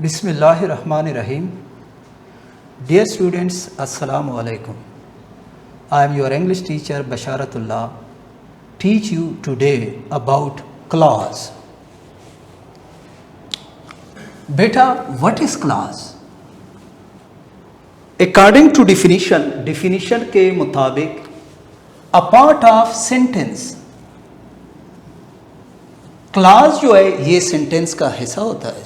Bismillahirrahmanirrahim. Dear students, Assalamu alaikum. I am your English teacher Basharatullah. Teach you today about clause. Beta, what is clause? According to definition के मुताबिक a part of sentence. Class जो है ये sentence का हिस्सा होता है,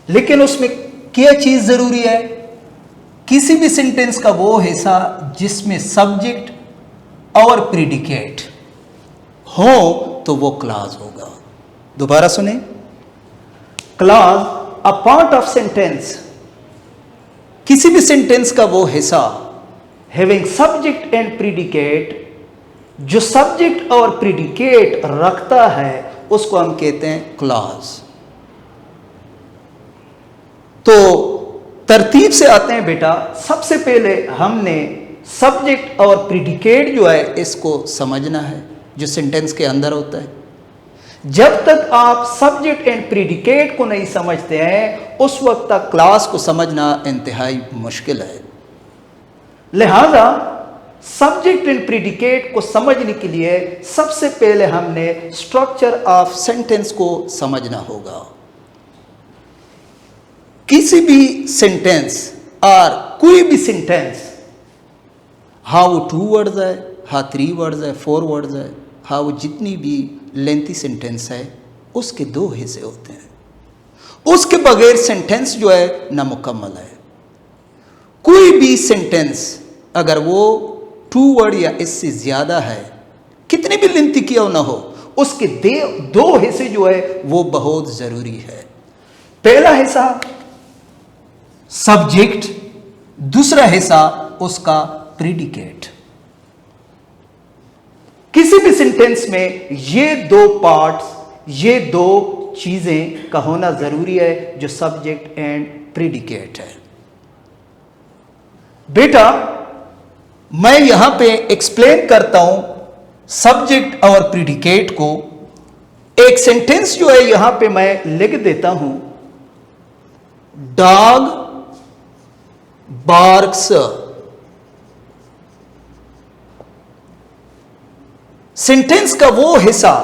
लेकिन उसमें क्या चीज जरूरी है? किसी भी सेंटेंस का वो हिस्सा जिसमें सब्जेक्ट और प्रीडिकेट हो तो वो क्लास होगा। दोबारा सुने, class a part of sentence, किसी भी सेंटेंस का वो हिस्सा हैविंग सब्जेक्ट एंड प्रीडिकेट, जो सब्जेक्ट और प्रीडिकेट रखता है उसको हम कहते हैं क्लॉज। तो तरतीब से आते हैं बेटा। सबसे पहले हमने सब्जेक्ट और प्रीडिकेट जो है इसको समझना है, जो सेंटेंस के अंदर होता है। जब तक आप सब्जेक्ट एंड प्रीडिकेट को नहीं समझते हैं उस वक्त तक क्लास को समझना इंतहाई मुश्किल है। लिहाजा सब्जेक्ट एंड प्रीडिकेट को समझने के लिए सबसे पहले हमने स्ट्रक्चर ऑफ सेंटेंस को समझना होगा। किसी भी सेंटेंस और कोई भी सेंटेंस, हाँ वो 2 वर्ड्स है, हाँ 3 वर्ड्स है, 4 वर्ड्स है, हाँ वो जितनी भी लेंथी सेंटेंस है, उसके 2 हिस्से होते हैं। उसके बगैर सेंटेंस जो है नामुकम्मल है। कोई भी सेंटेंस अगर वो 2 वर्ड या इससे ज्यादा है, कितनी भी लेंथी क्यों ना हो, उसके 2 हिस्से जो है वो बहुत जरूरी है। पहला हिस्सा सब्जेक्ट, दूसरा हिस्सा उसका प्रीडिकेट। किसी भी सेंटेंस में ये 2 पार्ट्स, ये 2 चीजें का होना जरूरी है, जो सब्जेक्ट एंड प्रीडिकेट है। बेटा मैं यहां पे एक्सप्लेन करता हूं सब्जेक्ट और प्रीडिकेट को। एक सेंटेंस जो है यहां पे मैं लिख देता हूं, डॉग बार्क्स। सेंटेंस का वो हिस्सा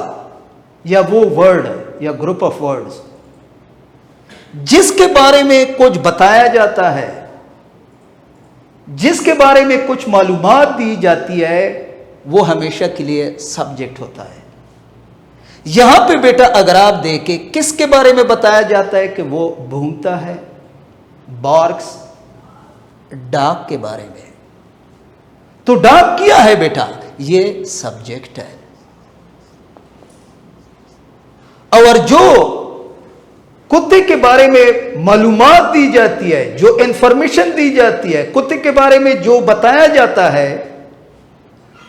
या वो वर्ड या ग्रुप ऑफ वर्ड्स जिसके बारे में कुछ बताया जाता है, जिसके बारे में कुछ मालूमात दी जाती है, वो हमेशा के लिए सब्जेक्ट होता है। यहां पे बेटा अगर आप देखें किसके बारे में बताया जाता है कि वो भूंगता है, बार्क्स, डॉग के बारे में। तो डॉग क्या है बेटा? ये सब्जेक्ट है। और जो कुत्ते के बारे में मालूमात दी जाती है, जो इंफॉर्मेशन दी जाती है, कुत्ते के बारे में जो बताया जाता है,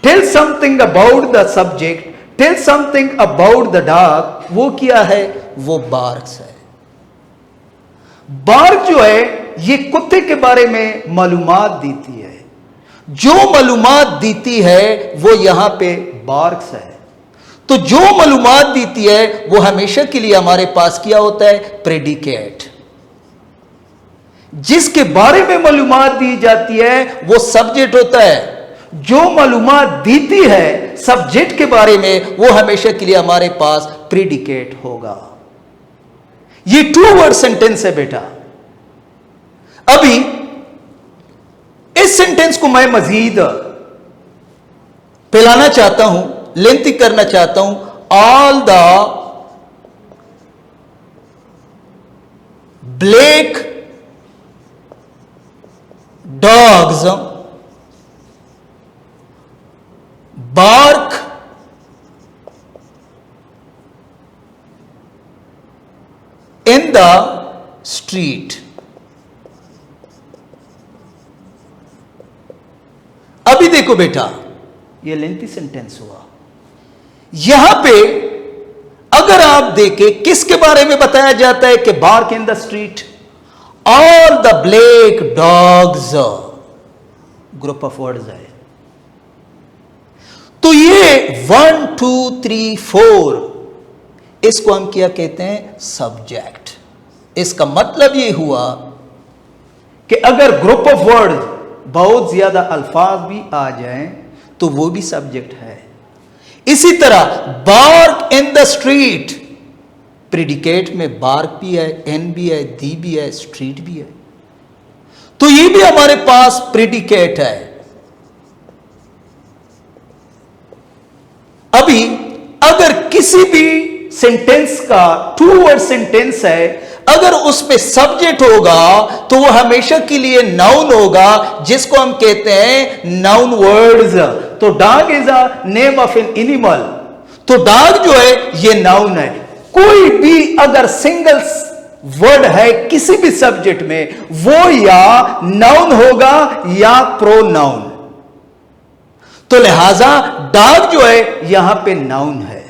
tell something about the subject, tell something about the dog, वो क्या है? वो बार्क्स है। बार्क जो है ये कुत्ते के बारे में मालूमात देती है। जो मालूमात देती है वो यहां पे बार्क्स है। तो जो मालूमात देती है वो हमेशा के लिए हमारे पास क्या होता है? प्रेडिकेट। जिसके बारे में मालूमात दी जाती है वो सब्जेक्ट होता है। जो मालूमात देती है सब्जेक्ट के बारे में वो हमेशा के लिए हमारे पास प्रेडिकेट होगा। ये 2 वर्ड सेंटेंस है बेटा। अभी इस सेंटेंस को मैं मजीद फैलाना चाहता हूं, लेंथी करना चाहता हूं। All the black dogs bark in the street. अभी देखो बेटा, ये लेंथी सेंटेंस हुआ। यहां पे अगर आप देखें किसके बारे में बताया जाता है कि bark in the street, all the black dogs, group of words है। तो ये 1 2 3 4 इसको हम क्या कहते हैं? सब्जेक्ट। इसका मतलब ये हुआ कि अगर ग्रुप ऑफ वर्ड बहुत ज्यादा अल्फाज भी आ जाएं तो वो भी सब्जेक्ट है। इसी तरह bark in the street, predicate में बार्क भी है, एन भी है, दी भी है, स्ट्रीट भी है, तो ये भी हमारे पास प्रेडिकेट है। अभी अगर किसी भी सेंटेंस का 2 वर्ड सेंटेंस है, अगर उसमें सब्जेक्ट होगा तो वो हमेशा के लिए नाउन होगा, जिसको हम कहते हैं नाउन वर्ड्स। तो dog is a name of an animal, तो डॉग जो है ये नाउन है। कोई भी अगर सिंगल वर्ड है किसी भी सब्जेक्ट में, वो या नाउन होगा या प्रोनाउन। तो लिहाजा डॉग जो है यहां पे नाउन है।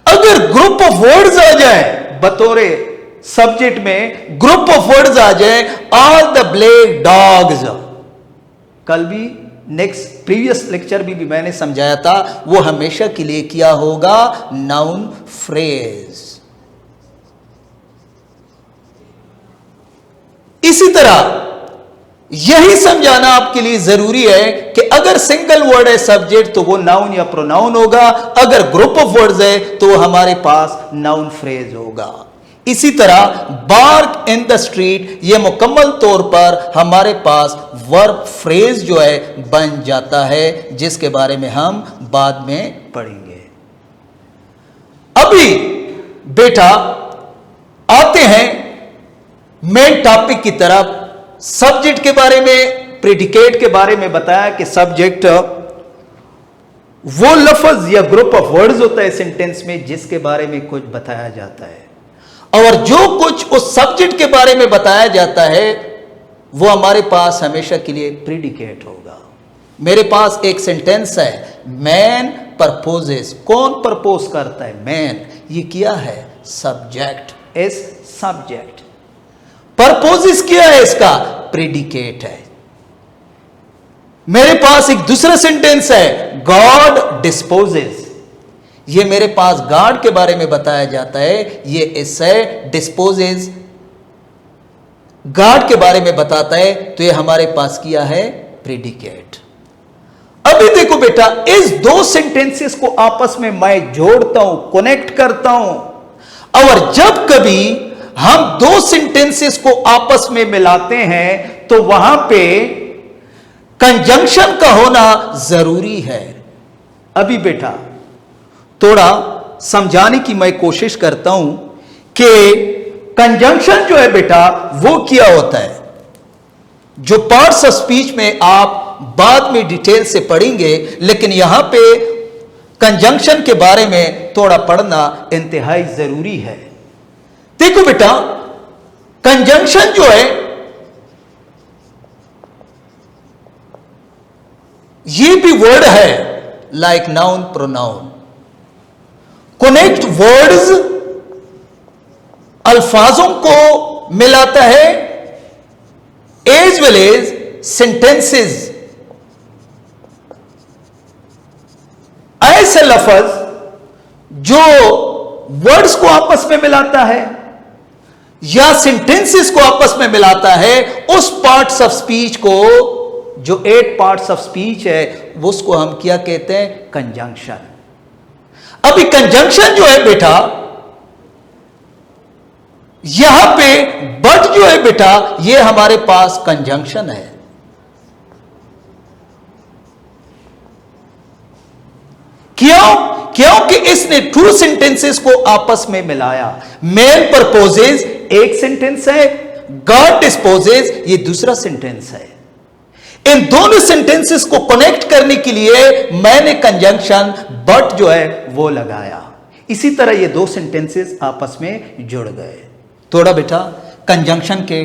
अगर ग्रुप ऑफ वर्ड्स आ जाए बतौरे सब्जेक्ट में, ग्रुप ऑफ वर्ड्स आ जाए, ऑल द ब्लैक डॉग्स, कल भी नेक्स्ट प्रीवियस लेक्चर भी मैंने समझाया था, वो हमेशा के लिए क्या होगा? Noun phrase. इसी तरह यही समझाना आपके लिए जरूरी है कि अगर सिंगल वर्ड है सब्जेक्ट तो वो नाउन या प्रोनाउन होगा, अगर ग्रुप ऑफ वर्ड्स है तो वो हमारे पास नाउन फ्रेज होगा। इसी तरह बार्क इन द स्ट्रीट, ये मुकम्मल तौर पर हमारे पास वर्ब फ्रेज जो है बन जाता है, जिसके बारे में हम बाद में पढ़ेंगे। अभी बेटा आते हैं मेन टॉपिक की तरफ। सब्जेक्ट के बारे में, प्रेडिकेट के बारे में बताया कि सब्जेक्ट वो लफ्ज या ग्रुप ऑफ वर्ड्स होता है सेंटेंस में जिसके बारे में कुछ बताया जाता है, और जो कुछ उस सब्जेक्ट के बारे में बताया जाता है वो हमारे पास हमेशा के लिए प्रेडिकेट होगा। मेरे पास एक सेंटेंस है, मैन प्रपोजेस। कौन प्रपोज करता है? मैन। ये क्या है? सब्जेक्ट। Is subject. प्रपोजेस क्या है? इसका प्रेडिकेट है। मेरे पास एक दूसरा सेंटेंस है, गॉड डिस्पोजेस। ये मेरे पास गॉड के बारे में बताया जाता है, ये इससे डिस्पोजेस गॉड के बारे में बताता है, तो ये हमारे पास किया है प्रेडिकेट। अभी देखो बेटा, इस दो सेंटेंसेस को आपस में मैं जोड़ता हूं, कनेक्ट करता हूं, और जब कभी हम दो सेंटेंसेस को आपस में मिलाते हैं तो वहां पे कंजंक्शन का होना जरूरी है। अभी बेटा थोड़ा समझाने की मैं कोशिश करता हूं कि कंजंक्शन जो है बेटा वो क्या होता है। जो पार्ट्स ऑफ स्पीच में आप बाद में डिटेल से पढ़ेंगे, लेकिन यहां पे कंजंक्शन के बारे में थोड़ा पढ़ना इंतहाई जरूरी है। देखो बेटा, कंजंक्शन जो है ये भी वर्ड है like noun pronoun. Connect words अल्फाजों को मिलाता है, एज वेल एज सेंटेंसेस। ऐसे लफ्ज जो वर्ड्स को आपस में मिलाता है या सेंटेंसेस को आपस में मिलाता है, उस पार्ट्स ऑफ स्पीच को, जो 8 पार्ट्स ऑफ स्पीच है, उसको हम क्या कहते हैं? कंजंक्शन। अभी कंजंक्शन जो है बेटा, यहां पे बट जो है बेटा, ये हमारे पास कंजंक्शन है। क्यों? क्योंकि इसने 2 सेंटेंसेस को आपस में मिलाया। मैन प्रपोजेज एक सेंटेंस है, गॉड डिस्पोजेज ये दूसरा सेंटेंस है। इन दोनों सेंटेंसेस को कनेक्ट करने के लिए मैंने कंजंक्शन बट जो है वो लगाया। इसी तरह ये 2 सेंटेंसेस आपस में जुड़ गए। थोड़ा बेटा कंजंक्शन के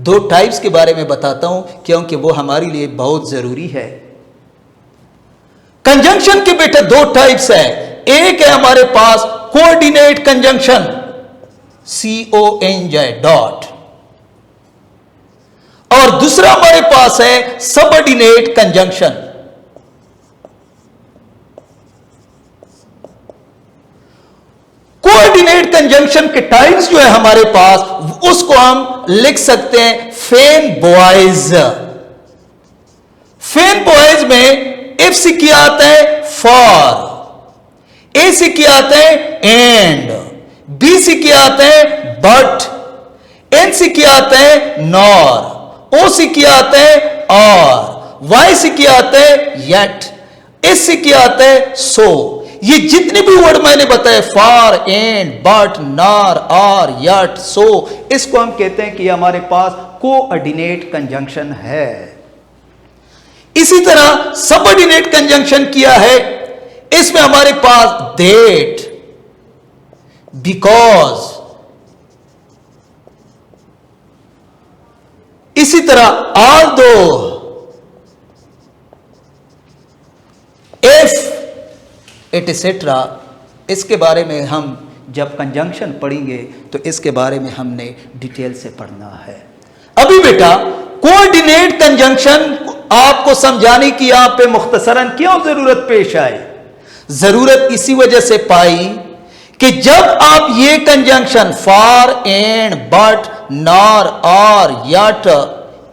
2 टाइप्स के बारे में बताता हूं, क्योंकि वो हमारे लिए बहुत जरूरी है। कंजंक्शन के बेटा 2 टाइप्स है। एक है हमारे पास कोऑर्डिनेट कंजंक्शन, CONJ डॉट, और दूसरा हमारे पास है सबऑर्डिनेट कंजंक्शन। कोऑर्डिनेट कंजंक्शन के टाइप्स जो है हमारे पास, उसको हम लिख सकते हैं फेन बॉयज। फेन बॉयज में इफ से क्या आता है फॉर, ए से क्या आता है एंड, बी से क्या आता है बट, एन से क्या आता है नॉर, ओ से क्या आता है और, वाई से क्या आता है येट, एस से क्या आता है सो। ये जितने भी वर्ड मैंने बताए फॉर, एंड, बट, नॉर, और, यट, सो, इसको हम कहते हैं कि हमारे पास कोऑर्डिनेट कंजंक्शन है। इसी तरह सबऑर्डिनेट कंजंक्शन किया है, इसमें हमारे पास दैट, बिकॉज, इसी तरह ऑल्दो, इफ, एटसेट्रा। इसके बारे में हम जब कंजंक्शन पढ़ेंगे तो इसके बारे में हमने डिटेल से पढ़ना है। अभी बेटा कोऑर्डिनेट कंजंक्शन आपको समझाने की यहां पे मुख्तसरन क्यों जरूरत पेश आई? जरूरत इसी वजह से पाई कि जब आप ये conjunction for, and, but, nor, और, यट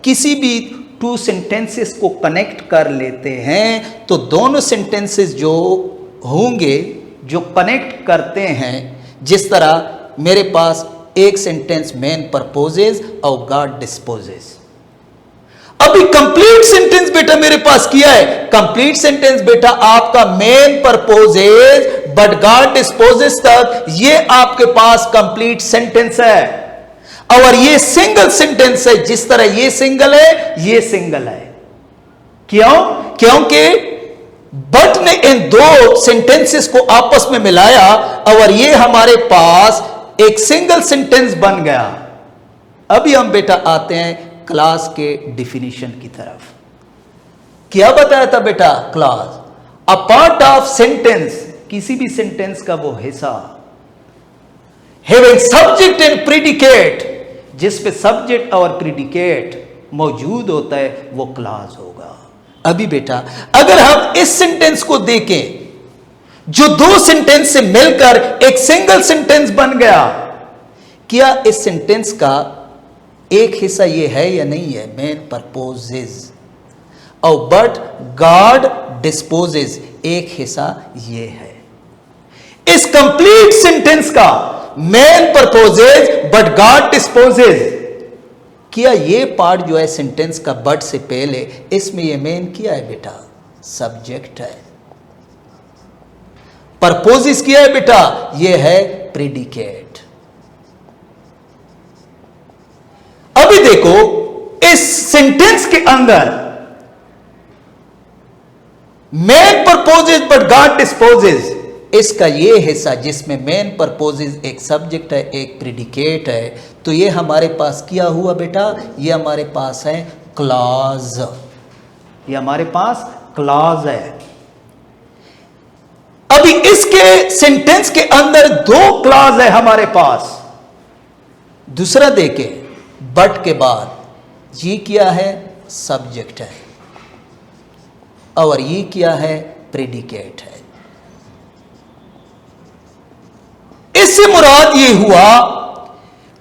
किसी भी टू सेंटेंसेस को कनेक्ट कर लेते हैं तो दोनों सेंटेंसेस जो होंगे, जो कनेक्ट करते हैं, जिस तरह मेरे पास एक सेंटेंस मैन प्रपोजेज और गॉड डिस्पोजेज। अभी कंप्लीट सेंटेंस बेटा मेरे पास किया है। कंप्लीट सेंटेंस बेटा आपका man proposes but God disposes तक, ये आपके पास कंप्लीट सेंटेंस है। और ये सिंगल सेंटेंस है, जिस तरह ये सिंगल है, ये सिंगल है। क्यों? क्योंकि बट ने इन दो सेंटेंसेस को आपस में मिलाया और ये हमारे पास एक सिंगल सेंटेंस बन गया। अभी हम बेटा आते हैं क्लास के डिफिनीशन की तरफ। क्या बताया था बेटा? Class a part of sentence, किसी भी सेंटेंस का वो हिस्सा, हैविंग सब्जेक्ट एंड प्रीडिकेट, जिस पे सब्जेक्ट और प्रीडिकेट मौजूद होता है, वो क्लास होगा। अभी बेटा अगर हम इस सेंटेंस को देखें जो दो सेंटेंस से मिलकर एक सिंगल सेंटेंस बन गया, क्या इस सेंटेंस का एक हिस्सा ये है या नहीं है? मैन प्रपोजेज और बट गॉड डिस्पोजेज, एक हिस्सा ये है। इस कंप्लीट सेंटेंस का man proposes but God disposes, क्या ये पार्ट जो है सेंटेंस का बट से पहले, इसमें ये मैन किया है बेटा? सब्जेक्ट है। प्रपोजेज किया है बेटा? ये है प्रेडिकेट। अभी देखो इस सेंटेंस के अंदर man proposes but God disposes, इसका ये हिस्सा जिसमें मैन प्रपोजेज एक सब्जेक्ट है, एक प्रेडिकेट है, तो ये हमारे पास क्या हुआ बेटा? ये हमारे पास है क्लॉज। ये हमारे पास क्लॉज है। अभी इसके सेंटेंस के अंदर दो क्लॉज है हमारे पास। दूसरा देखें, बट के बाद ये क्या है? सब्जेक्ट है और ये क्या है? प्रेडिकेट है। इससे मुराद ये हुआ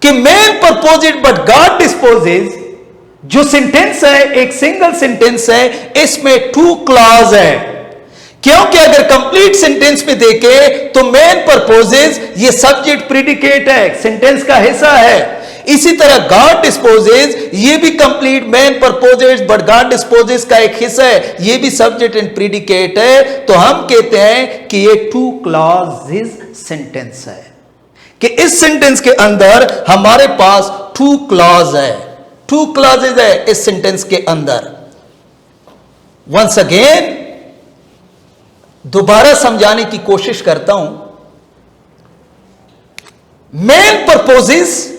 कि मैन प्रपोजेड बट गॉड डिस्पोजेज जो सेंटेंस है, एक सिंगल सेंटेंस है, इसमें टू क्लॉज है। क्योंकि अगर कंप्लीट सेंटेंस में देखें तो मैन प्रपोजेज ये सब्जेक्ट प्रेडिकेट है, सेंटेंस का हिस्सा है। इसी तरह गॉड डिस्पोजेज ये भी complete man proposes but God disposes का एक हिस्सा है, ये भी सब्जेक्ट एंड प्रेडिकेट है। तो हम कहते हैं कि ये टू क्लॉजेज सेंटेंस है, कि इस सेंटेंस के अंदर हमारे पास टू क्लॉज है, टू क्लॉजेज है इस सेंटेंस के अंदर। वंस अगेन दोबारा समझाने की कोशिश करता हूं। Man proposes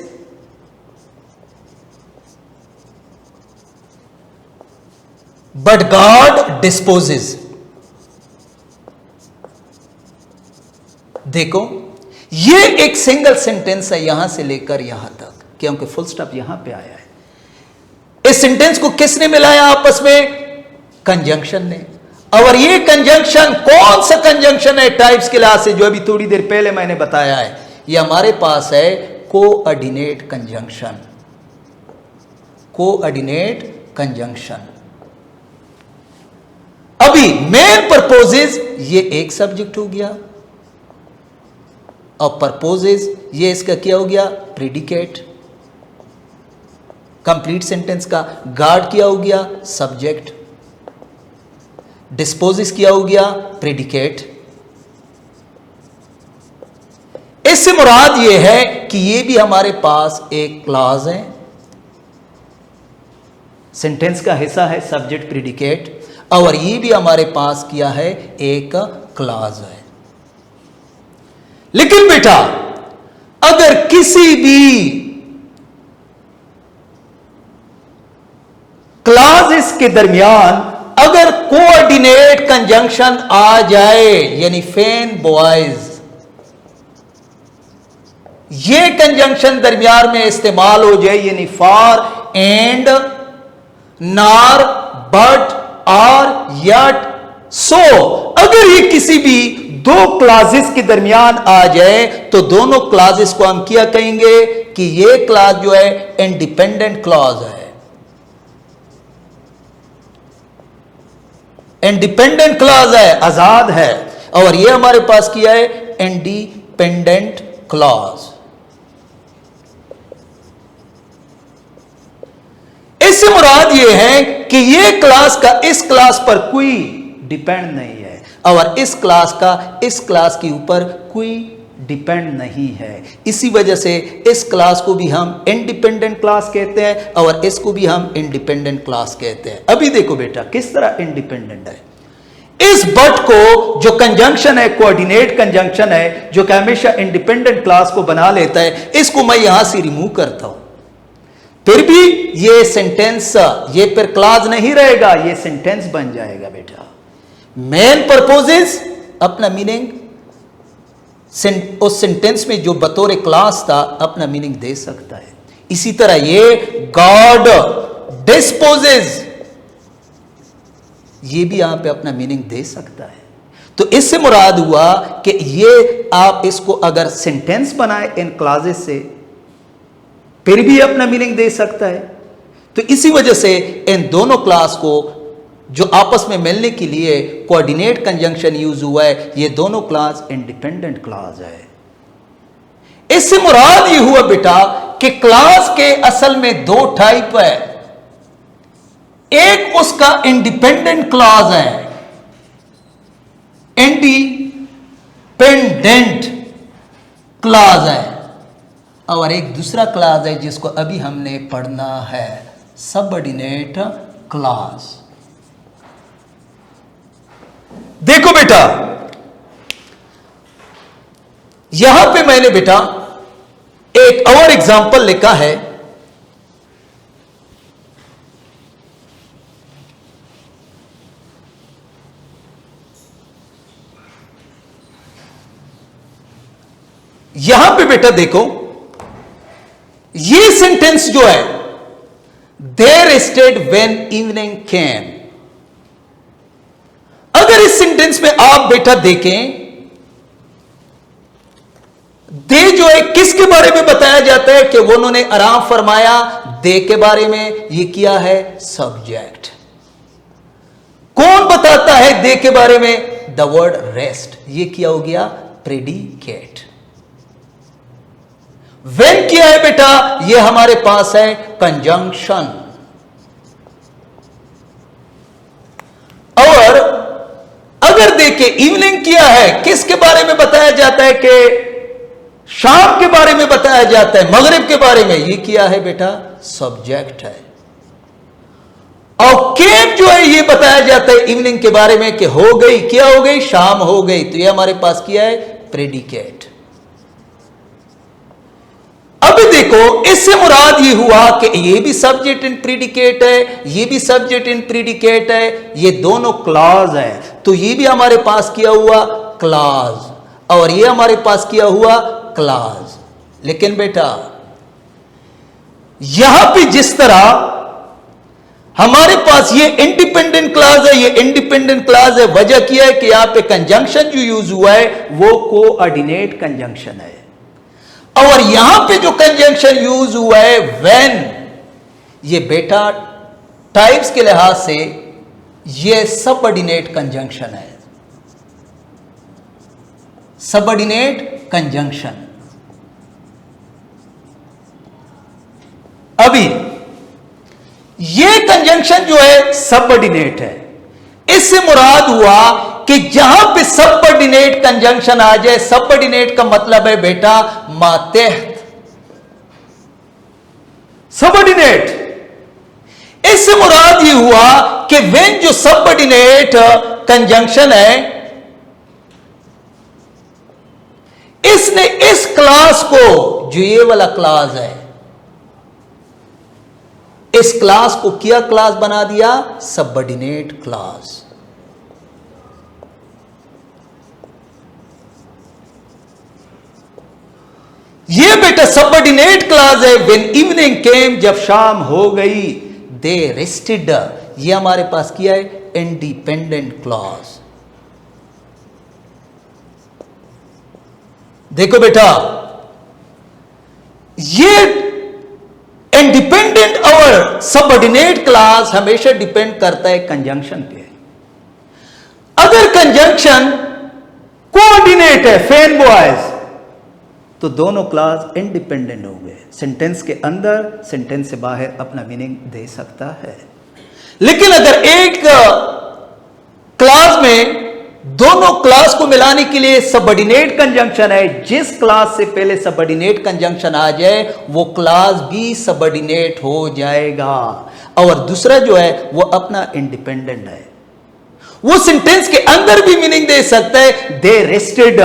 but God disposes. देखो ये एक सिंगल सेंटेंस है यहां से लेकर यहां तक, क्योंकि फुल स्टॉप यहां पे आया है। इस सेंटेंस को किसने मिलाया आपस में? कंजंक्शन ने। और ये कंजंक्शन कौन सा कंजंक्शन है टाइप्स क्लास से, जो अभी थोड़ी देर पहले मैंने बताया है, ये हमारे पास है कोऑर्डिनेट कंजंक्शन। Coordinate conjunction. अभी मेन परपोजेज ये एक सब्जेक्ट हो गया, और परपोजेज ये इसका क्या हो गया, प्रेडिकेट। कंप्लीट सेंटेंस का गार्ड क्या हो गया, सब्जेक्ट। डिस्पोजेस क्या हो गया, प्रेडिकेट। इससे मुराद ये है कि ये भी हमारे पास एक क्लॉज है, सेंटेंस का हिस्सा है सब्जेक्ट प्रेडिकेट, और ये भी हमारे पास क्या है, एक क्लॉज है। लेकिन बेटा अगर किसी भी क्लॉजेस के दरमियान अगर कोऑर्डिनेट कंजंक्शन आ जाए, यानी फैन बॉयज, ये कंजंक्शन दरमियान में इस्तेमाल हो जाए, यानी फॉर, एंड, नार, बट, और, यट, सो, अगर ये किसी भी दो क्लॉजेस के दरमियान आ जाए तो दोनों क्लॉजेस को हम क्या कहेंगे कि ये क्लॉज जो है इंडिपेंडेंट क्लॉज है। इंडिपेंडेंट क्लॉज है, आजाद है, और ये हमारे पास किया है इंडिपेंडेंट क्लॉज। इससे मुराद ये है कि ये क्लास का इस क्लास पर कोई डिपेंड नहीं है, और इस क्लास का इस क्लास के ऊपर कोई डिपेंड नहीं है। इसी वजह से इस क्लास को भी हम इंडिपेंडेंट क्लास कहते हैं, और इसको भी हम इंडिपेंडेंट क्लास कहते हैं। अभी देखो बेटा किस तरह इंडिपेंडेंट है। इस बट को जो कंजंक्शन है, कोऑर्डिनेट कंजंक्शन है, जो कि हमेशा इंडिपेंडेंट क्लास को बना लेता है, इसको मैं यहां से रिमूव करता हूं, फिर भी ये सेंटेंस, ये फिर क्लॉज नहीं रहेगा, ये सेंटेंस बन जाएगा बेटा। मेन परपोजेस अपना मीनिंग उस सेंटेंस में जो बतौर क्लास था अपना मीनिंग दे सकता है। इसी तरह ये गॉड डिस्पोजेस, ये भी यहां पे अपना मीनिंग दे सकता है। तो इससे मुराद हुआ कि ये आप इसको अगर सेंटेंस बनाए इन क्लॉजेस से, फिर भी अपना मीनिंग दे सकता है। तो इसी वजह से इन दोनों क्लास को जो आपस में मिलने के लिए कोऑर्डिनेट कंजंक्शन यूज हुआ है, ये दोनों क्लास इंडिपेंडेंट क्लास है। इससे मुराद ये हुआ बेटा कि क्लास के असल में दो टाइप है। एक उसका इंडिपेंडेंट क्लास है, इंडिपेंडेंट क्लास है, और एक दूसरा क्लास है जिसको अभी हमने पढ़ना है, सबऑर्डिनेट क्लास। देखो बेटा यहां पे मैंने बेटा एक और एग्जांपल लिखा है। यहां पे बेटा देखो, ये सेंटेंस जो है, देयर स्टेड व्हेन इवनिंग केम, अगर इस सेंटेंस में आप बेटा देखें, दे जो है किसके बारे में बताया जाता है कि वो उन्होंने आराम फरमाया, दे के बारे में ये किया है सब्जेक्ट। कौन बताता है दे के बारे में, द वर्ड रेस्ट, ये किया हो गया प्रेडिकेट। व्हेन किया है बेटा, ये हमारे पास है कंजंक्शन। और अगर देखे इवनिंग किया है, किसके बारे में बताया जाता है कि शाम के बारे में बताया जाता है, मगरिब के बारे में, ये किया है बेटा सब्जेक्ट है। और केम जो है ये बताया जाता है इवनिंग के बारे में कि हो गई, क्या हो गई, शाम हो गई, तो ये हमारे पास किया है प्रेडिकेट। अब देखो इससे मुराद ये हुआ कि ये भी सब्जेक्ट इन प्रेडिकेट है, ये भी सब्जेक्ट इन प्रेडिकेट है, ये दोनों क्लॉज है, तो ये भी हमारे पास किया हुआ क्लॉज, और ये हमारे पास किया हुआ क्लॉज। लेकिन बेटा यहां पे जिस तरह हमारे पास ये इंडिपेंडेंट क्लास है, ये इंडिपेंडेंट क्लास है। वजह क्या है कि यहां पे कंजंक्शन जो यूज हुआ है वो कोऑर्डिनेट कंजंक्शन है, और यहां पे जो कंजंक्शन यूज हुआ है व्हेन, ये बेटा टाइप्स के लिहाज से ये सबऑर्डिनेट कंजंक्शन है, सबऑर्डिनेट कंजंक्शन। अभी ये कंजंक्शन जो है सबऑर्डिनेट है, इससे मुराद हुआ कि जहां पे सबऑर्डिनेट कंजंक्शन आ जाए, सबऑर्डिनेट का मतलब है बेटा मातहत, सबऑर्डिनेट। इससे मुराद ये हुआ कि व्हेन जो सबऑर्डिनेट कंजंक्शन है, इसने इस क्लास को, जो ये वाला क्लास है, इस क्लास को क्या क्लास बना दिया? Subordinate class. ये बेटा सबऑर्डिनेट क्लास है। व्हेन इवनिंग केम, जब शाम हो गई, दे रेस्टेड, ये हमारे पास क्या है? Independent class. देखो बेटा, ये इंडिपेंडेंट और सबऑर्डिनेट क्लास हमेशा डिपेंड करता है कंजंक्शन पे। अगर कंजंक्शन कोऑर्डिनेट है, फैन बॉयज, तो दोनों क्लास इंडिपेंडेंट हो गए। सेंटेंस के अंदर, सेंटेंस से बाहर अपना मीनिंग दे सकता है। लेकिन अगर एक क्लास में दोनों क्लास को मिलाने के लिए सबऑर्डिनेट कंजंक्शन है, जिस क्लास से पहले सबऑर्डिनेट कंजंक्शन आ जाए वो क्लास भी सबऑर्डिनेट हो जाएगा, और दूसरा जो है वो अपना इंडिपेंडेंट है। वो सेंटेंस के अंदर भी मीनिंग दे सकता है, दे रेस्टेड,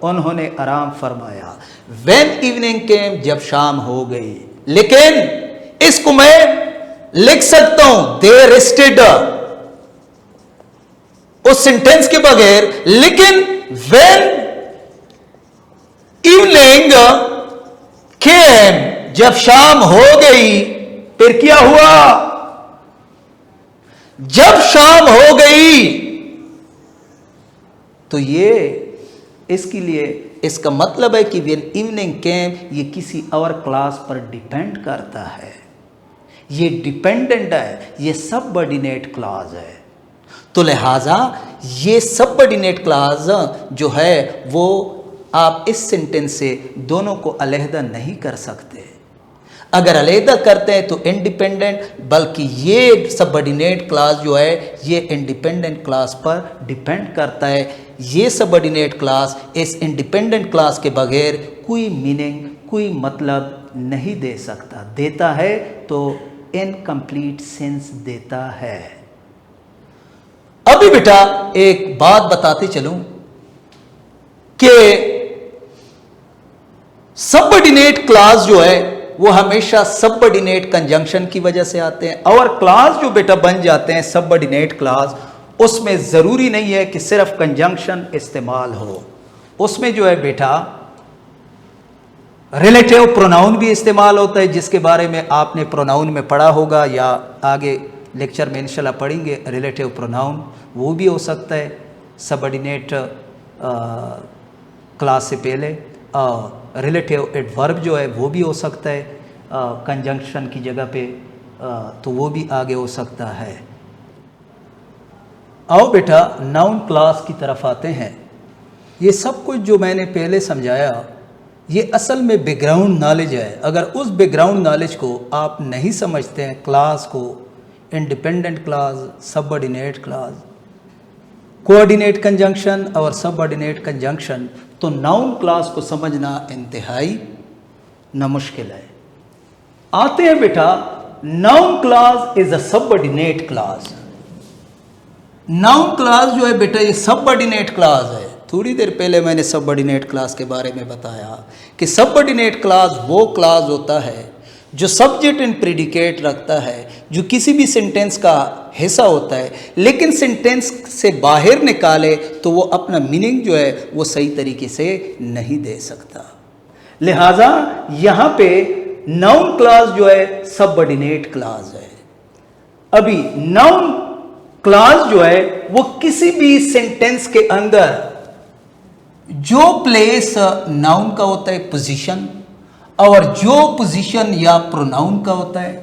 उन्होंने आराम फरमाया। व्हेन इवनिंग केम, जब शाम हो गई। लेकिन इसको मैं लिख सकता हूं दे रेस्टेड उस सेंटेंस के बगैर, लेकिन व्हेन इवनिंग केम, जब शाम हो गई, फिर क्या हुआ? जब शाम हो गई, तो ये इसके लिए इसका मतलब है कि व्हेन इवनिंग केम, ये किसी और क्लास पर डिपेंड करता है, ये डिपेंडेंट है, ये सबऑर्डिनेट क्लॉज है। तो लिहाजा ये सबऑर्डिनेट क्लॉज जो है वो आप इस सेंटेंस से दोनों को अलहदा नहीं कर सकते। अगर अलहदा करते हैं तो इंडिपेंडेंट, बल्कि ये सबऑर्डिनेट क्लॉज जो है ये इंडिपेंडेंट क्लॉज पर डिपेंड करता है। ये सबऑर्डिनेट क्लॉज इस इंडिपेंडेंट क्लॉज के बगैर कोई मीनिंग, कोई मतलब नहीं दे सकता। देता है तो इनकम्प्लीट सेंस देता है। अभी बेटा एक बात बताते चलूं कि सबऑर्डिनेट क्लॉज जो है वो हमेशा सबऑर्डिनेट कंजंक्शन की वजह से आते हैं, और क्लॉज जो बेटा बन जाते हैं सबऑर्डिनेट क्लॉज, उसमें ज़रूरी नहीं है कि सिर्फ कंजंक्शन इस्तेमाल हो। उसमें जो है बेटा रिलेटिव प्रोनाउन भी इस्तेमाल होता है, जिसके बारे में आपने प्रोनाउन में पढ़ा होगा या आगे लेक्चर में इंशाल्लाह पढ़ेंगे। रिलेटिव प्रोनाउन वो भी हो सकता है सबऑर्डिनेट क्लास से पहले, और रिलेटिव एडवर्ब जो है वो भी हो सकता है कंजंक्शन की जगह पे, तो वो भी आगे हो सकता है। आओ बेटा नाउन क्लास की तरफ आते हैं। ये सब कुछ जो मैंने पहले समझाया ये असल में बैकग्राउंड नॉलेज है। अगर उस बैकग्राउंड नॉलेज को आप नहीं समझते हैं, क्लास को, independent class, subordinate class, coordinate conjunction और सबऑर्डिनेट कंजंक्शन, तो नाउन क्लास को समझना इंतहाई नामुश्किल है। आते हैं बेटा, noun class is a subordinate class. Noun class जो है बेटा ये सबऑर्डिनेट क्लास है। थोड़ी देर पहले मैंने सबऑर्डिनेट क्लास के बारे में बताया कि सबऑर्डिनेट क्लास वो क्लास होता है जो सब्जेक्ट एंड प्रेडिकेट रखता है, जो किसी भी सेंटेंस का हिस्सा होता है, लेकिन सेंटेंस से बाहर निकाले तो वो अपना मीनिंग जो है वो सही तरीके से नहीं दे सकता। लिहाजा यहाँ पे नाउन क्लास जो है सबऑर्डिनेट क्लास है। अभी नाउन क्लॉज जो है वो किसी भी सेंटेंस के अंदर जो प्लेस नाउन का होता है पोजीशन, और जो पोजीशन या प्रोनाउन का होता है,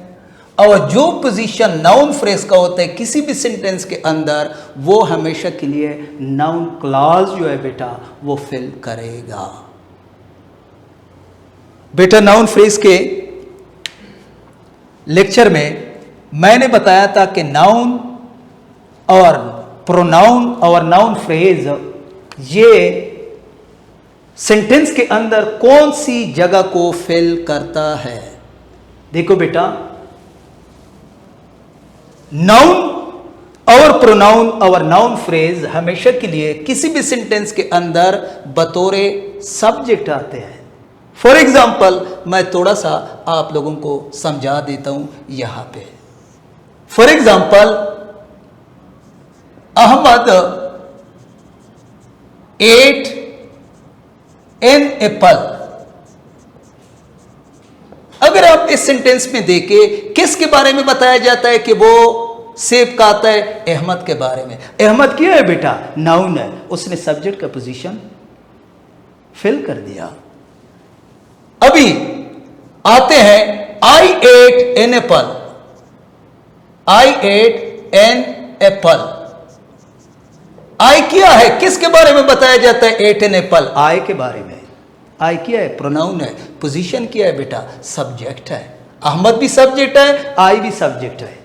और जो पोजीशन नाउन फ्रेज का होता है किसी भी सेंटेंस के अंदर, वो हमेशा के लिए नाउन क्लॉज जो है बेटा वो फिल करेगा। बेटा नाउन फ्रेज के लेक्चर में मैंने बताया था कि नाउन और प्रोनाउन और नाउन फ्रेज ये सेंटेंस के अंदर कौन सी जगह को फिल करता है। देखो बेटा, नाउन और प्रोनाउन और नाउन फ्रेज हमेशा के लिए किसी भी सेंटेंस के अंदर बतौरे सब्जेक्ट आते हैं। फॉर एग्जाम्पल मैं थोड़ा सा आप लोगों को समझा देता हूं यहां पे। For example, Ahmad ate an apple. अगर आप इस सेंटेंस में देखें किसके बारे में बताया जाता है कि वो सेब खाता है? अहमद के बारे में। अहमद क्या है बेटा? नाउन है, उसने सब्जेक्ट का पोजीशन फिल कर दिया। अभी आते हैं आई eight an Apple. I eight an Apple. आई क्या है? किसके बारे में बताया जाता है? एट एन एप्पल, आई के बारे में। आई क्या है? प्रोनाउन है। पोजीशन क्या है बेटा? सब्जेक्ट है। अहमद भी सब्जेक्ट है, आई भी सब्जेक्ट है,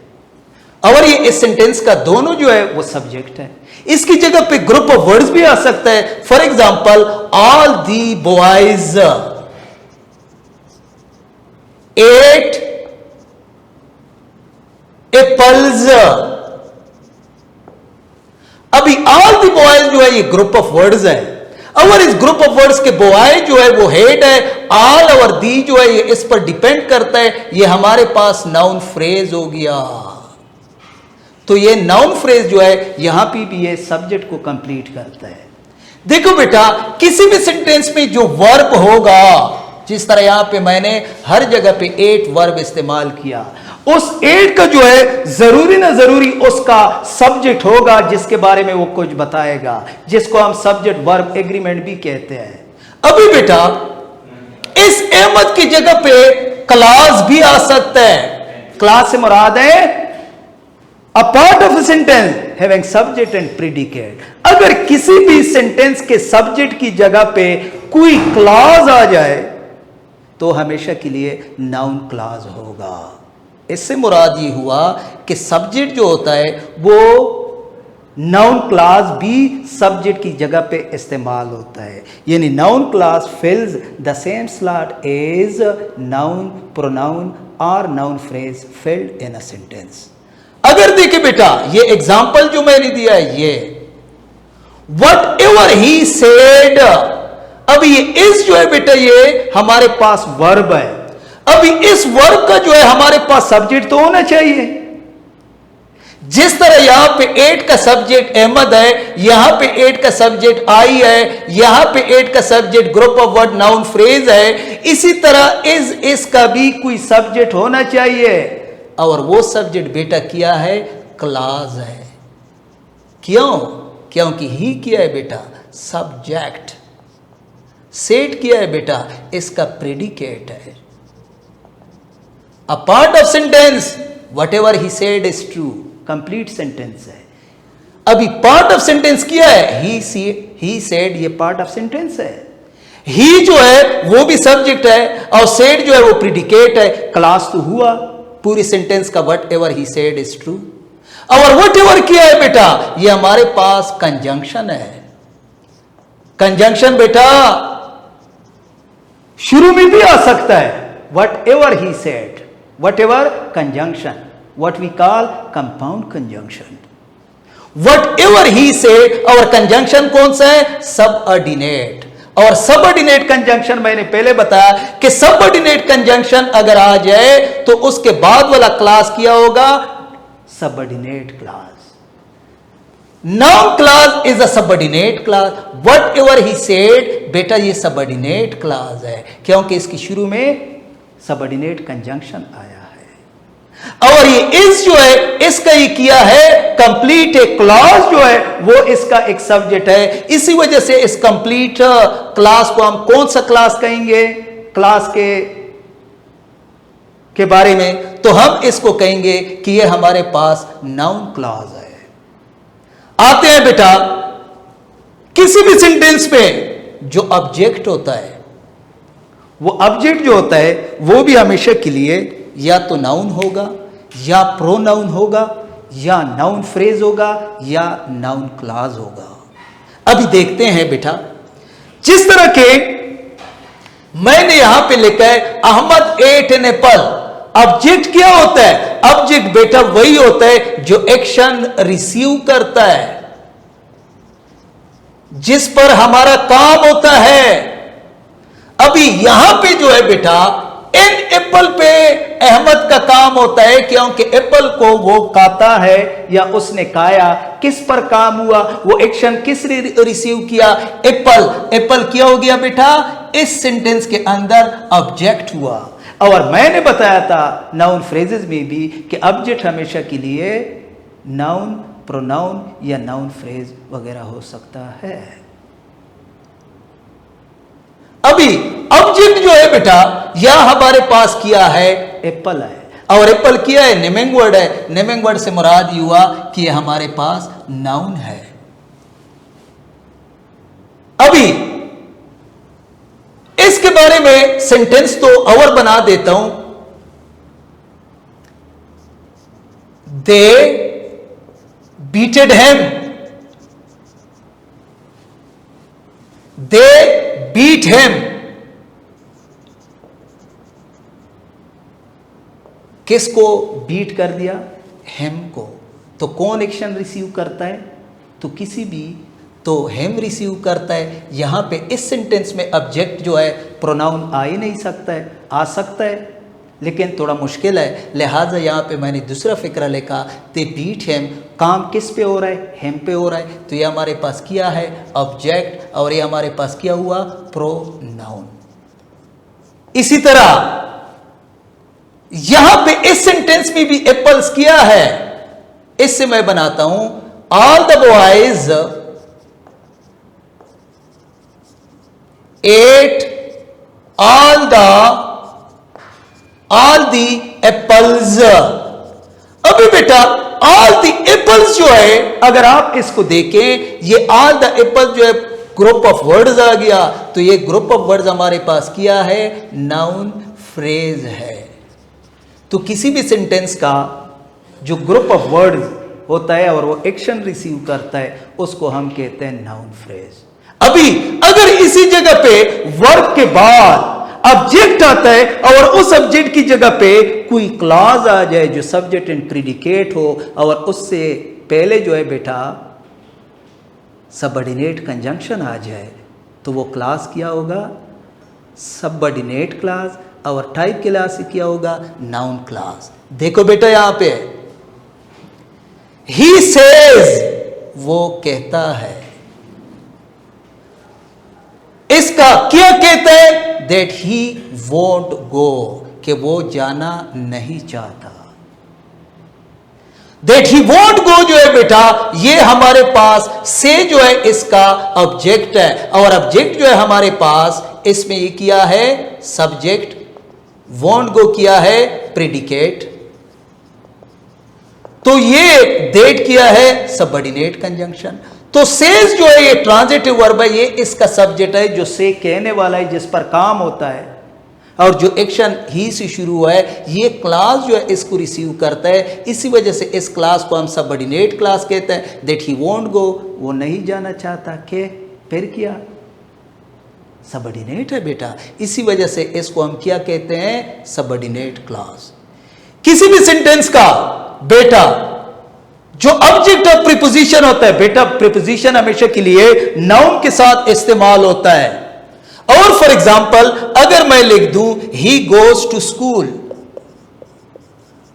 और ये इस सेंटेंस का दोनों जो है वो सब्जेक्ट है। इसकी जगह पे ग्रुप ऑफ वर्ड्स भी आ सकता है। For example, all the boys ate apples. अभी ऑल दी बॉयज जो है ये ग्रुप ऑफ वर्ड्स है, और इस ग्रुप ऑफ वर्ड्स के बॉय जो है वो हेड है, ऑल और दी जो है ये इस पर डिपेंड करता है। ये हमारे पास नाउन फ्रेज हो गया। तो ये नाउन फ्रेज जो है यहां पे भी ये सब्जेक्ट को कंप्लीट करता है। देखो बेटा, किसी भी सेंटेंस में जो वर्ब होगा, जिस तरह यहां पे मैंने हर जगह पे एट वर्ब इस्तेमाल किया, उस एट का जो है जरूरी ना जरूरी उसका सब्जेक्ट होगा जिसके बारे में वो कुछ बताएगा, जिसको हम सब्जेक्ट वर्ब एग्रीमेंट भी कहते हैं। अभी बेटा इस अहमद की जगह पे क्लॉज भी आ सकता है। क्लॉज से मुराद है a part of a sentence having subject and predicate. अगर किसी भी सेंटेंस के सब्जेक्ट की जगह पे कोई क्लॉज आ जाए तो हमेशा के लिए नाउन क्लॉज होगा। इससे मुराद ये हुआ कि सब्जेक्ट जो होता है वो नाउन क्लॉज भी सब्जेक्ट की जगह पे इस्तेमाल होता है। यानी noun clause fills the same slot as noun, pronoun और noun phrase filled in a sentence. अगर देखे बेटा, ये एग्जाम्पल जो मैंने दिया है, ये वट एवर ही सेड। अब ये इस जो है बेटा ये हमारे पास वर्ब है। अभी इस वर्ब का जो है हमारे पास सब्जेक्ट तो होना चाहिए। जिस तरह यहां पे एट का सब्जेक्ट अहमद है, यहां पे एट का सब्जेक्ट आई है, यहां पे एट का subject group of word noun phrase है, इसी तरह इसका भी कोई सब्जेक्ट होना चाहिए, और वो सब्जेक्ट बेटा क्या है? क्लॉज है। क्यों? क्योंकि ही किया है बेटा सब्जेक्ट, सेट किया है बेटा इसका प्रेडिकेट है। A part of sentence what ever he said is true, complete sentence है। अभी पार्ट ऑफ सेंटेंस किया है? ही सेड, ये पार्ट ऑफ सेंटेंस है। ही जो है वो भी सब्जेक्ट है, और सेड जो है वो प्रेडिकेट है। क्लॉज तो हुआ पूरी सेंटेंस का, what ever he said is true. और वट एवर किया है बेटा, ये हमारे पास कंजंक्शन है। कंजंक्शन बेटा शुरू में भी आ सकता है। What ever he said, what ever conjunction, what we call compound conjunction. Whatever he said, और कंजंक्शन कौन सा है? सबऑर्डिनेट। और सबऑर्डिनेट कंजंक्शन मैंने पहले बताया कि सबऑर्डिनेट कंजंक्शन अगर आ जाए तो उसके बाद वाला क्लास क्या होगा? Subordinate class. Noun class is a subordinate class. Whatever he said बेटा ये सबऑर्डिनेट क्लास है, क्योंकि इसकी शुरू में सबऑर्डिनेट कंजंक्शन आया है। और ये इज जो है इसका ये किया है कंप्लीट ए क्लॉज जो है वो इसका एक सब्जेक्ट है। इसी वजह से इस कंप्लीट क्लास को हम कौन सा क्लास कहेंगे क्लास के बारे में, तो हम इसको कहेंगे कि ये हमारे पास नाउन क्लॉज है। आते हैं बेटा किसी भी सेंटेंस में जो ऑब्जेक्ट होता है, वो ऑब्जेक्ट जो होता है वो भी हमेशा के लिए या तो नाउन होगा या प्रोनाउन होगा या नाउन फ्रेज होगा या नाउन क्लॉज होगा। अभी देखते हैं बेटा, जिस तरह के मैंने यहां पे लिखा है Ahmad ate an apple. Object क्या होता है? ऑब्जेक्ट बेटा वही होता है जो एक्शन रिसीव करता है, जिस पर हमारा काम होता है। अभी यहां पे जो है बेटा इन एप्पल पे अहमद का काम होता है, क्योंकि एप्पल को वो खाता है या उसने खाया, किस पर काम हुआ, वो एक्शन किसने रिसीव किया? एप्पल। एप्पल क्या हो गया बेटा? इस सेंटेंस के अंदर ऑब्जेक्ट हुआ। और मैंने बताया था नाउन फ्रेजेस में भी कि ऑब्जेक्ट हमेशा के लिए नाउन, प्रोनाउन या नाउन फ्रेज वगैरह हो सकता है। अभी ऑब्जेक्ट जो है बेटा यह हमारे पास किया है एप्पल है, और एप्पल किया है नेमिंग वर्ड है। नेमिंग वर्ड से मुराद ये हुआ कि यह हमारे पास नाउन है। अभी इसके बारे में सेंटेंस तो और बना देता हूं। दे बीटेड हिम, दे बीट हिम। किसको बीट कर दिया? हिम को। तो कौन एक्शन रिसीव करता है? तो किसी भी तो हिम रिसीव करता है। यहां पे इस सेंटेंस में ऑब्जेक्ट जो है प्रोनाउन आ ही नहीं सकता है, आ सकता है लेकिन थोड़ा मुश्किल है, लिहाजा यहां पे मैंने दूसरा फिक्रा लिखा, दे बीट हिम। काम किस पे हो रहा है? हिम पे हो रहा है। तो ये हमारे पास किया है ऑब्जेक्ट, और ये हमारे पास क्या हुआ? प्रोनाउन। इसी तरह यहां पे इस सेंटेंस में भी एप्पल्स किया है। इससे मैं बनाता हूं all the boys at all the apples. अभी बेटा ऑल द एप्पल्स जो है अगर आप इसको देखें, ये ऑल द एप्पल्स जो है ग्रुप ऑफ वर्ड्स आ गया। तो ये ग्रुप ऑफ वर्ड्स हमारे पास किया है नाउन फ्रेज है। तो किसी भी सेंटेंस का जो ग्रुप ऑफ वर्ड्स होता है और वो एक्शन रिसीव करता है उसको हम कहते हैं नाउन फ्रेज। अभी अगर इसी जगह पे वर्ब के बाद ऑब्जेक्ट आता है और उस ऑब्जेक्ट की जगह पे कोई क्लॉज आ जाए जो सब्जेक्ट एंड प्रीडिकेट हो, और उससे पहले जो है बेटा सबऑर्डिनेट कंजंक्शन आ जाए, तो वो क्लास क्या होगा? Subordinate class. और टाइप क्लास क्या होगा? Noun class. देखो बेटा यहां पे ही सेज, वो कहता है। इसका क्या कहता है? दैट ही वोंट गो, कि वो जाना नहीं चाहता। दैट ही वोंट गो जो है बेटा ये हमारे पास से जो है इसका ऑब्जेक्ट है, और ऑब्जेक्ट जो है हमारे पास इसमें ये किया है सब्जेक्ट, वोंट गो किया है प्रेडिकेट, तो ये दैट किया है सबऑर्डिनेट कंजंक्शन। तो सेज जो है ये ट्रांजिटिव वर्ब है, ये इसका सब्जेक्ट है जो से कहने वाला है, जिस पर काम होता है, और जो एक्शन ही से शुरू हुआ है ये क्लास जो है इसको रिसीव करता है। इसी वजह से इस क्लास को हम सबऑर्डिनेट क्लास कहते हैं। दैट ही वोंट गो, वो नहीं जाना चाहता, के फिर किया सबऑर्डिनेट है बेटा, इसी वजह से इसको हम क्या कहते हैं? Subordinate class. किसी भी सेंटेंस का बेटा जो ऑब्जेक्ट ऑफ प्रीपोजिशन होता है बेटा, प्रीपोजिशन हमेशा के लिए नाउन के साथ इस्तेमाल होता है। और फॉर एग्जाम्पल अगर मैं लिख दूं ही गोज टू स्कूल,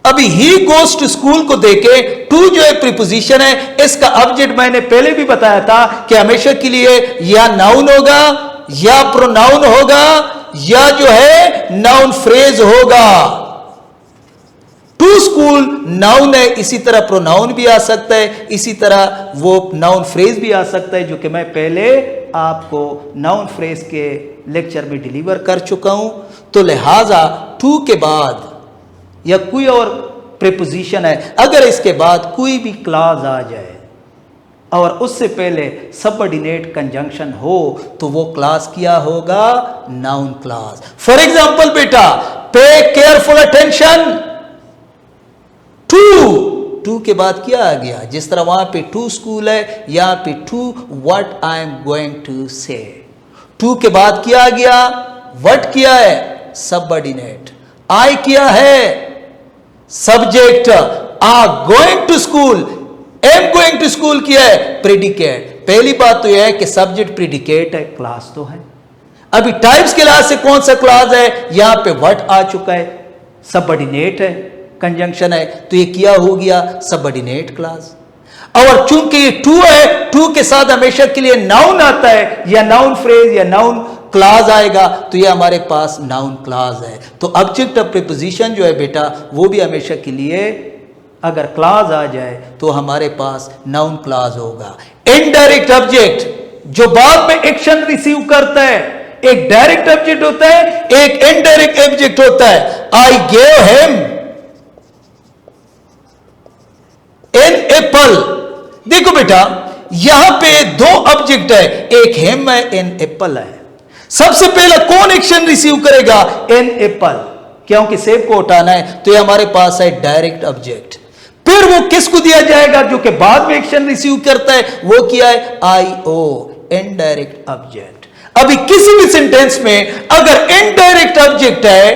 अभी ही गोज टू स्कूल को देके टू जो है प्रीपोजिशन है, इसका ऑब्जेक्ट मैंने पहले भी बताया था कि हमेशा के लिए या नाउन होगा या प्रोनाउन होगा या जो है नाउन फ्रेज होगा। टू स्कूल नाउन है, इसी तरह प्रोनाउन भी आ सकता है, इसी तरह वो नाउन फ्रेज भी आ सकता है, जो कि मैं पहले आपको नाउन फ्रेज के लेक्चर में डिलीवर कर चुका हूं। तो लिहाजा टू के बाद या कोई और प्रीपोजिशन है, अगर इसके बाद कोई भी क्लॉज आ जाए और उससे पहले सबऑर्डिनेट कंजंक्शन हो, तो वो क्लॉज क्या होगा? Noun clause. फॉर एग्जांपल बेटा, पे केयरफुल अटेंशन, टू के बाद क्या आ गया? जिस तरह वहां पे टू स्कूल है, यहां पे to what I am going to say. To के बाद क्या आ गया? व्हाट किया है? सबऑर्डिनेट। आई किया है? Subject. Are going to school, am going to school किया है? प्रेडिकेट। पहली बात तो यह है कि सब्जेक्ट प्रेडिकेट है, क्लास तो है। अभी टाइप्स के लिहाज से कौन सा क्लास है? यहां पे व्हाट आ चुका है, सबऑर्डिनेट है, कंजंक्शन है, तो ये क्या हो गया? Subordinate class. और चूंकि ये टू है, टू के साथ हमेशा के लिए नाउन आता है, या नाउन फ्रेज या नाउन क्लास आएगा, तो ये हमारे पास नाउन क्लास है। तो ऑब्जेक्ट ऑफ प्रीपोजिशन जो है बेटा, वो भी हमेशा के लिए अगर क्लास आ जाए तो हमारे पास नाउन क्लास होगा। इनडायरेक्ट ऑब्जेक्ट जो बाद में एक्शन रिसीव करता है, एक डायरेक्ट ऑब्जेक्ट होता है, एक इनडायरेक्ट ऑब्जेक्ट होता है। I gave him an apple. देखो बेटा, यहां पे दो ऑब्जेक्ट है, एक हिम है, एन एप्पल है। सबसे पहले कौन एक्शन रिसीव करेगा? एन एप्पल, क्योंकि सेब को उठाना है, तो ये हमारे पास है डायरेक्ट ऑब्जेक्ट। फिर वो किसको दिया जाएगा जो कि बाद में एक्शन रिसीव करता है? वो क्या है? आई ओ, इनडायरेक्ट ऑब्जेक्ट। अभी किसी भी सेंटेंस में अगर इनडायरेक्ट ऑब्जेक्ट है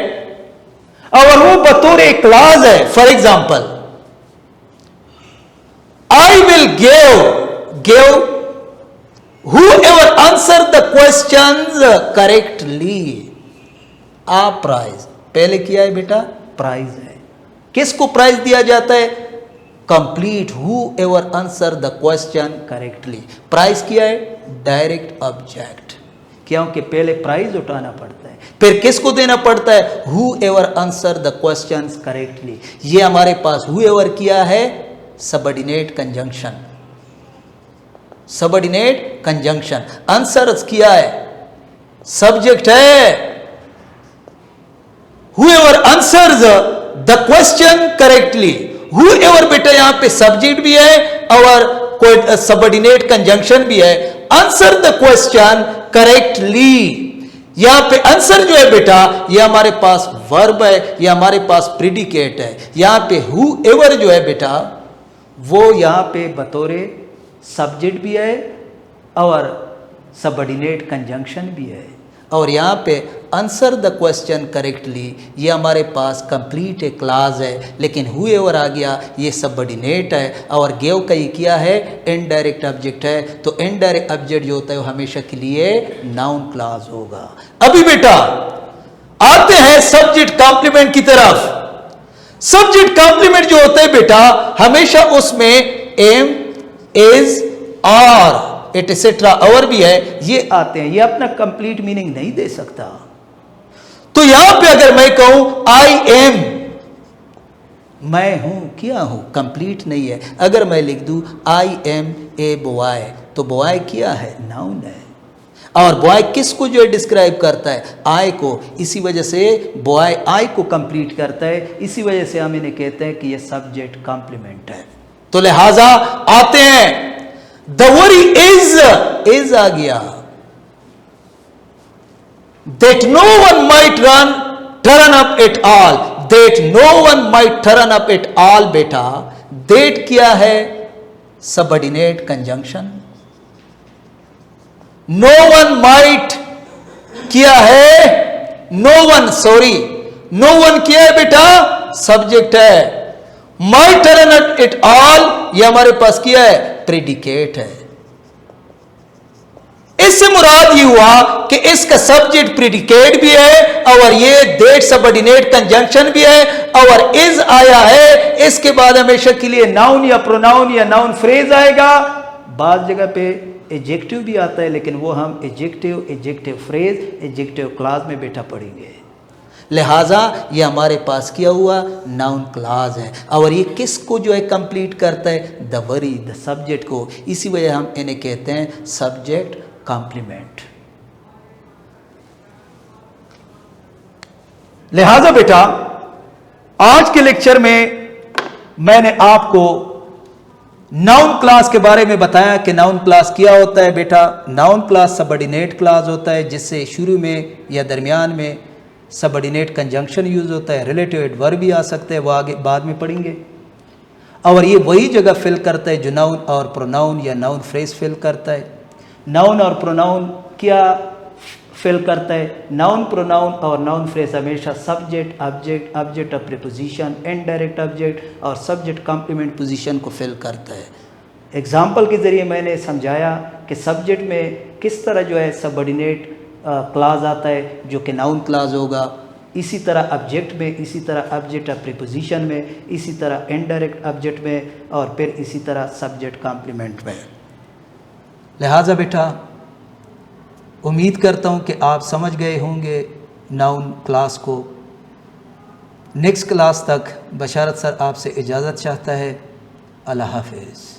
और वो बतौर एक क्लॉज है, for example I will give whoever answer the questions correctly a prize। पहले किया है बेटा? प्राइज है। किसको प्राइज दिया जाता है? Complete whoever answer the question correctly। Prize किया है? डायरेक्ट ऑब्जेक्ट, क्योंकि पहले प्राइज उठाना पड़ता है, फिर किसको देना पड़ता है? whoever answer the questions correctly। ये हमारे पास whoever किया है subordinate conjunction, subordinate conjunction. Answer किया है? सब्जेक्ट है। whoever answers the question correctly, whoever बेटा यहां पे सब्जेक्ट भी है और कोई सबऑर्डिनेट कंजंक्शन भी है। आंसर द क्वेश्चन करेक्टली, यहां पे आंसर जो है बेटा, ये हमारे पास वर्ब है, ये हमारे पास प्रेडिकेट है। यहां पे whoever जो है बेटा, वो यहां पे बतौर सब्जेक्ट भी है और सबऑर्डिनेट कंजंक्शन भी है। और यहां पे आंसर द क्वेश्चन करेक्टली, ये हमारे पास कंप्लीट एक क्लास है, लेकिन whoever आ गया, ये सबऑर्डिनेट है। और गेव का ये किया है? इनडायरेक्ट ऑब्जेक्ट है। तो इनडायरेक्ट ऑब्जेक्ट जो होता है वो हमेशा के लिए नाउन क्लास होगा। अभी बेटा आते हैं सब्जेक्ट कॉम्प्लीमेंट की तरफ। सब्जेक्ट कॉम्प्लीमेंट जो होता है बेटा, हमेशा उसमें एम, इज, आर, एटसेट्रा और भी है, ये आते हैं। ये अपना कंप्लीट मीनिंग नहीं दे सकता। तो यहां पे अगर मैं कहूं आई एम, मैं हूं, क्या हूं, कंप्लीट नहीं है। अगर मैं लिख दूं आई एम ए बॉय, तो बॉय क्या है? नाउन है। और बॉय किसको जो है डिस्क्राइब करता है? आई को। इसी वजह से बॉय आई को कंप्लीट करता है। इसी वजह से हम इन्हें कहते हैं कि ये सब्जेक्ट कॉम्प्लीमेंट है। तो लिहाजा आते हैं, द वरी इज आ गया। That no one might turn up at all, that no one might turn up at all बेटा, दैट क्या है? Subordinate conjunction. No one might क्या है? No one, sorry, no one क्या है बेटा? सब्जेक्ट है। Might turn up at all, ये हमारे पास क्या है? प्रेडिकेट है। इससे मुराद ये हुआ कि इसका सब्जेक्ट प्रेडिकेट भी है और ये दैट सबऑर्डिनेट कंजंक्शन भी है और इज आया है। इसके बाद हमेशा के लिए नाउन या प्रोनाउन या नाउन फ्रेज आएगा। बात जगह पे एडजेक्टिव भी आता है, लेकिन वो हम एडजेक्टिव फ्रेज, एडजेक्टिव क्लास में बेटा पढ़ेंगे। लिहाजा ये हमारे पास किया हुआ नाउन क्लाज है और ये किसको जो है कंप्लीट करता है, द वरी द सब्जेक्ट को। इसी वजह हम इन्हें कहते हैं सब्जेक्ट कॉम्प्लीमेंट। लिहाजा बेटा आज के लेक्चर में मैंने आपको नाउन क्लास के बारे में बताया कि नाउन क्लास क्या होता है। बेटा नाउन क्लास सबऑर्डिनेट क्लास होता है जिससे शुरू में या दरमियान में सबऑर्डिनेट कंजंक्शन यूज होता है, रिलेटिव एडवर्ब भी आ सकते हैं, वो आगे बाद में पढ़ेंगे। और ये वही जगह फिल करता है जो नाउन और प्रोनाउन या नाउन फ्रेज फिल करता है। नाउन और प्रोनाउन क्या फिल करता है? नाउन प्रोनाउन और नाउन फ्रेज हमेशा subject object, object of preposition, indirect object और सब्जेक्ट कॉम्प्लीमेंट पोजीशन को फिल करता है। एग्जाम्पल के ज़रिए मैंने समझाया कि सब्जेक्ट में किस तरह जो है सबऑर्डिनेट क्लाज आता है जो कि नाउन क्लाज होगा, इसी तरह ऑब्जेक्ट में, इसी तरह ऑब्जेक्ट ऑफ प्रीपोजिशन में, इसी तरह इनडायरेक्ट ऑब्जेक्ट में और फिर इसी तरह सब्जेक्ट कॉम्प्लीमेंट में। लिहाजा बेटा उम्मीद करता हूँ कि आप समझ गए होंगे नाउन क्लास को। नेक्स्ट क्लास तक बशारत सर आपसे इजाज़त चाहता है। अल्लाह हाफ़िज़।